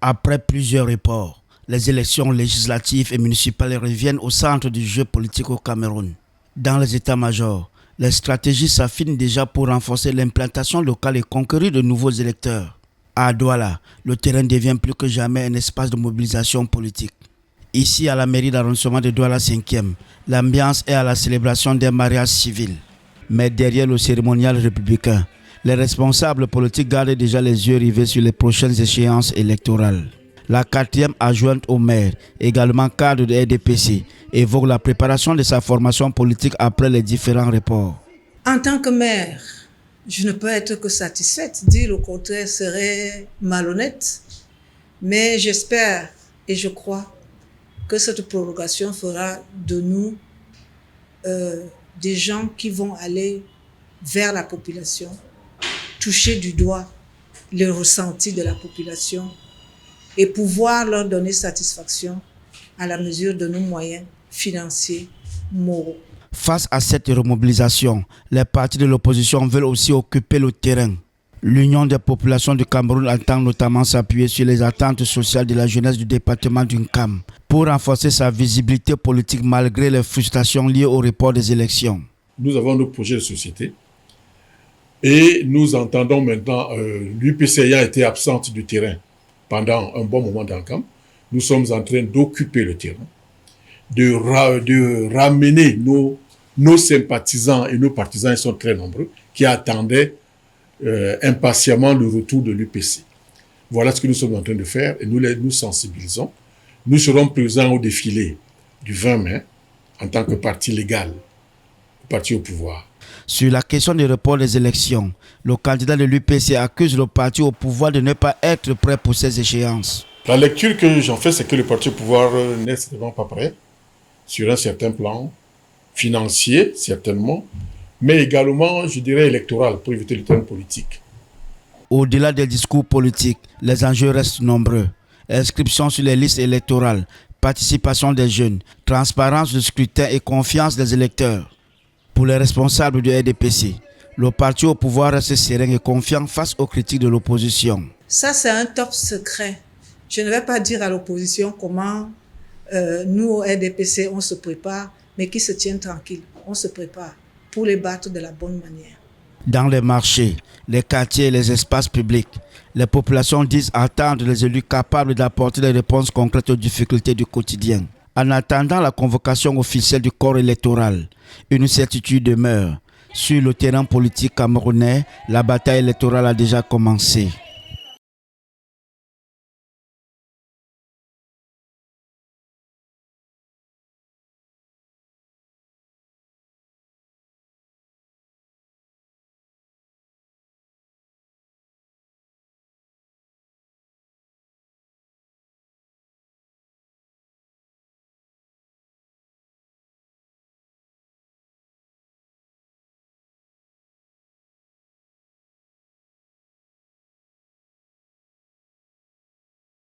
Après plusieurs reports, les élections législatives et municipales reviennent au centre du jeu politique au Cameroun. Dans les états-majors, les stratégies s'affinent déjà pour renforcer l'implantation locale et conquérir de nouveaux électeurs. À Douala, le terrain devient plus que jamais un espace de mobilisation politique. Ici, à la mairie d'arrondissement de Douala 5e, l'ambiance est à la célébration d'un mariage civil. Mais derrière le cérémonial républicain, les responsables politiques gardent déjà les yeux rivés sur les prochaines échéances électorales. La 4e adjointe au maire, également cadre de RDPC, évoque la préparation de sa formation politique après les différents reports. En tant que maire, je ne peux être que satisfaite. Dire le contraire serait malhonnête. Mais j'espère et je crois que cette prorogation fera de nous des gens qui vont aller vers la population, toucher du doigt le ressenti de la population et pouvoir leur donner satisfaction à la mesure de nos moyens financiers, moraux. Face à cette remobilisation, les partis de l'opposition veulent aussi occuper le terrain. L'Union des populations du Cameroun entend notamment s'appuyer sur les attentes sociales de la jeunesse du département d'Unkam pour renforcer sa visibilité politique malgré les frustrations liées au report des élections. Nous avons nos projets de société et nous entendons maintenant, l'UPC ayant été absente du terrain pendant un bon moment dans le camp, nous sommes en train d'occuper le terrain, de ramener nos sympathisants et nos partisans, ils sont très nombreux, qui attendaient impatiemment le retour de l'UPC. Voilà ce que nous sommes en train de faire et nous sensibilisons. Nous serons présents au défilé du 20 mai en tant que parti légal, parti au pouvoir. Sur la question du report des élections, le candidat de l'UPC accuse le parti au pouvoir de ne pas être prêt pour ces échéances. La lecture que j'en fais, c'est que le parti au pouvoir n'est certainement pas prêt sur un certain plan financier, certainement, mais également, je dirais, électoral, pour éviter le terme politique. Au-delà des discours politiques, les enjeux restent nombreux. Inscription sur les listes électorales, participation des jeunes, transparence du scrutin et confiance des électeurs. Pour les responsables du RDPC, le parti au pouvoir reste serein et confiant face aux critiques de l'opposition. Ça, c'est un top secret. Je ne vais pas dire à l'opposition comment nous, au RDPC, on se prépare, mais qu'ils se tiennent tranquilles. On se prépare pour les battre de la bonne manière. Dans les marchés, les quartiers et les espaces publics, les populations disent attendre les élus capables d'apporter des réponses concrètes aux difficultés du quotidien. En attendant la convocation officielle du corps électoral, une certitude demeure. Sur le terrain politique camerounais, la bataille électorale a déjà commencé.